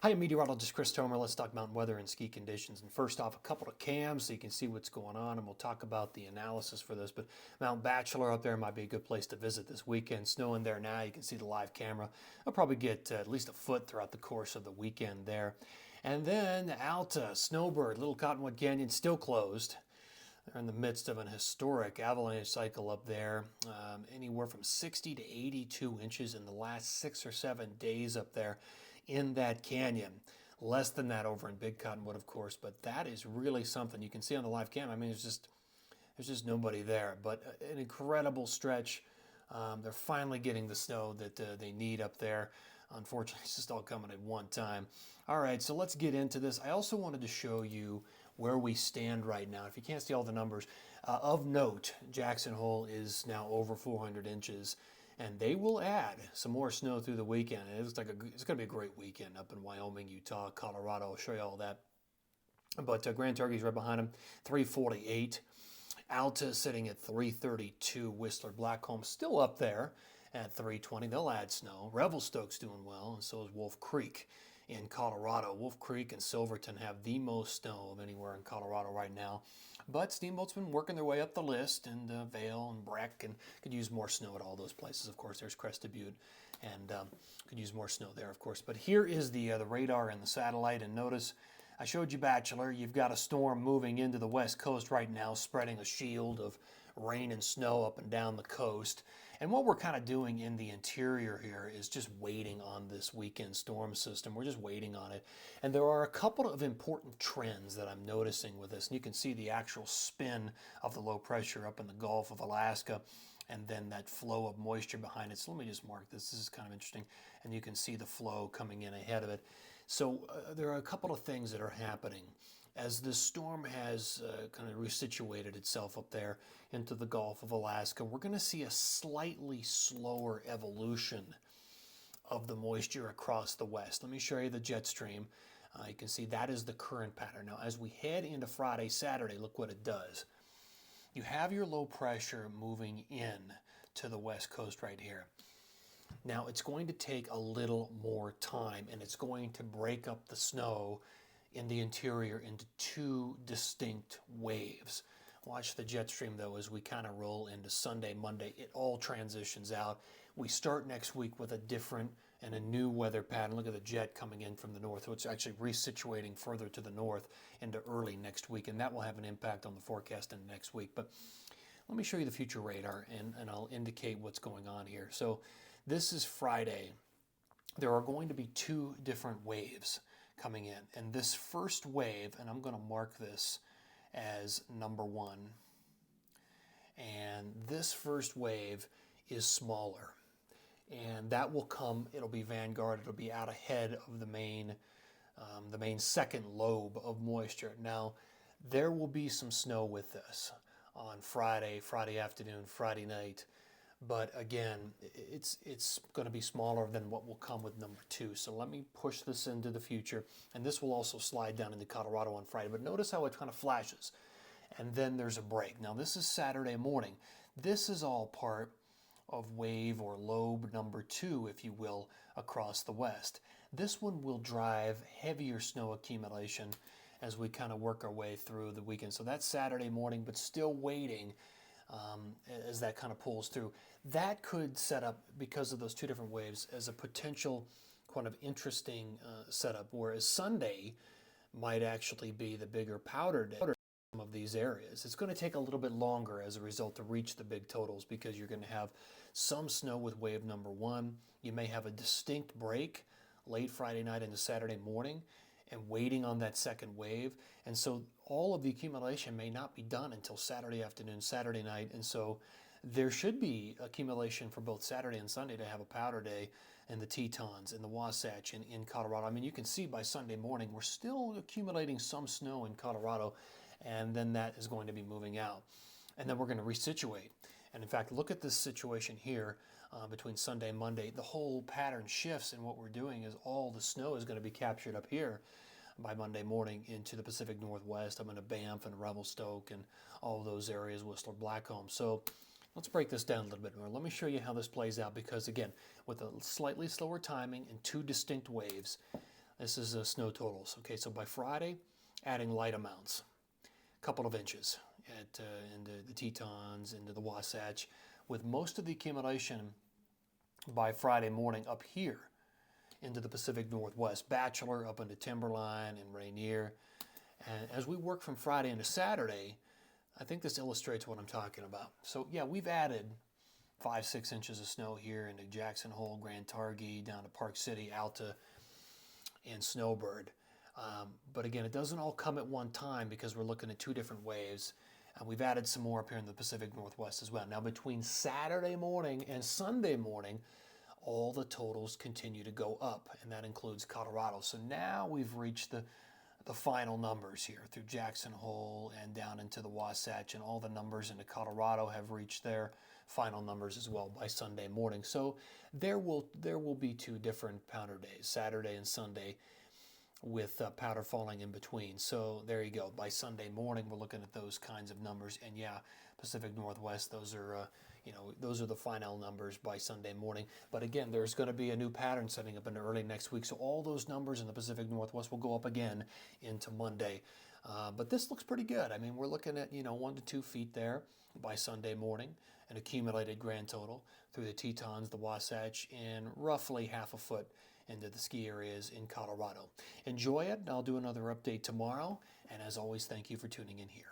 Hi, Meteorologist Chris Tomer. Let's talk mountain weather and ski conditions. And first off, a couple of cams so you can see what's going on, and we'll talk about the analysis for this. But Mount Bachelor up there might be a good place to visit this weekend. Snowing there now. You can see the live camera. I'll probably get at least a foot throughout the course of the weekend there. And then Alta, Snowbird, Little Cottonwood Canyon still closed. They're in the midst of an historic avalanche cycle up there, anywhere from 60 to 82 inches in the last 6 or 7 days up there in that canyon. Less than that over in Big Cottonwood, of course, but that is really something. You can see on the live cam, I mean, there's just nobody there, but an incredible stretch. They're finally getting the snow that they need up there. Unfortunately, it's just all coming at one time. All right, so let's get into this. I also wanted to show you where we stand right now. If you can't see all the numbers, of note, Jackson Hole is now over 400 inches, and they will add some more snow through the weekend. It looks like it's going to be a great weekend up in Wyoming, Utah, Colorado. I'll show you all that. But Grand Turkey's right behind them, 348. Alta sitting at 332. Whistler Blackcomb still up there at 320. They'll add snow. Revelstoke's doing well, and so is Wolf Creek in Colorado. Wolf Creek and Silverton have the most snow of anywhere in Colorado right now. But Steamboat's been working their way up the list, and Vail and Breck, and could use more snow at all those places. Of course, there's Crested Butte, and could use more snow there, of course. But here is the radar and the satellite, and notice I showed you Bachelor. You've got a storm moving into the west coast right now, spreading a shield of rain and snow up and down the coast. And what we're kind of doing in the interior here is just waiting on this weekend storm system. We're just waiting on it. And there are a couple of important trends that I'm noticing with this. And you can see the actual spin of the low pressure up in the Gulf of Alaska, and then that flow of moisture behind it. So let me just mark this. This is kind of interesting. And you can see the flow coming in ahead of it. So there are a couple of things that are happening. As the storm has kind of resituated itself up there into the Gulf of Alaska, we're going to see a slightly slower evolution of the moisture across the west. Let me show you the jet stream. You can see that is the current pattern. Now, as we head into Friday, Saturday, look what it does. You have your low pressure moving in to the west coast right here. Now, it's going to take a little more time, and it's going to break up the snow in the interior into two distinct waves. Watch the jet stream though as we kind of roll into Sunday, Monday. It all transitions out. We start next week with a different and a new weather pattern. Look at the jet coming in from the north. So it's actually resituating further to the north into early next week, and that will have an impact on the forecast in next week. But let me show you the future radar, and I'll indicate what's going on here. So this is Friday. There are going to be two different waves coming in. And this first wave, and I'm going to mark this as number 1, and this first wave is smaller. And that will come, it'll be vanguard, it'll be out ahead of the main second lobe of moisture. Now, there will be some snow with this on Friday afternoon, Friday night. But again, it's going to be smaller than what will come with number 2. So let me push this into the future. And this will also slide down into Colorado on Friday. But notice how it kind of flashes. And then there's a break. Now this is Saturday morning. This is all part of wave or lobe number 2, if you will, across the west. This one will drive heavier snow accumulation as we kind of work our way through the weekend. So that's Saturday morning, but still waiting as that kind of pulls through. That could set up, because of those two different waves, as a potential kind of interesting setup, whereas Sunday might actually be the bigger powder day in some of these areas. It's going to take a little bit longer as a result to reach the big totals, because you're going to have some snow with wave number 1. You may have a distinct break late Friday night into Saturday morning and waiting on that second wave. And so all of the accumulation may not be done until Saturday afternoon, Saturday night. And so there should be accumulation for both Saturday and Sunday to have a powder day in the Tetons, in the Wasatch, in Colorado. I mean, you can see by Sunday morning, we're still accumulating some snow in Colorado, and then that is going to be moving out. And then we're going to resituate. And in fact, look at this situation here between Sunday and Monday. The whole pattern shifts, and what we're doing is all the snow is going to be captured up here by Monday morning into the Pacific Northwest. I'm into Banff and Revelstoke and all those areas, Whistler, Blackcomb. So let's break this down a little bit more. Let me show you how this plays out, because again, with a slightly slower timing and two distinct waves, This is snow totals. Okay, so by Friday, adding light amounts, a couple of inches into the Tetons, into the Wasatch, with most of the accumulation by Friday morning up here into the Pacific Northwest, Bachelor up into Timberline and Rainier. And as we work from Friday into Saturday, I think this illustrates what I'm talking about. So yeah, we've added 5-6 inches of snow here into Jackson Hole, Grand Targhee, down to Park City, Alta, and Snowbird. But again, it doesn't all come at one time because we're looking at two different waves. And we've added some more up here in the Pacific Northwest as well. Now between Saturday morning and Sunday morning, all the totals continue to go up, and that includes Colorado. So now we've reached the final numbers here through Jackson Hole and down into the Wasatch, and all the numbers into Colorado have reached their final numbers as well by Sunday morning. So there will be two different powder days, Saturday and Sunday, with powder falling in between. So there you go. By Sunday morning, we're looking at those kinds of numbers, and yeah, Pacific Northwest, those are those are the final numbers by Sunday morning. But again, there's going to be a new pattern setting up in early next week, so all those numbers in the Pacific Northwest will go up again into Monday. But this looks pretty good. I mean, we're looking at 1 to 2 feet there by Sunday morning, an accumulated grand total through the Tetons, the Wasatch, and roughly half a foot into the ski areas in Colorado. Enjoy it. I'll do another update tomorrow, and as always, thank you for tuning in here.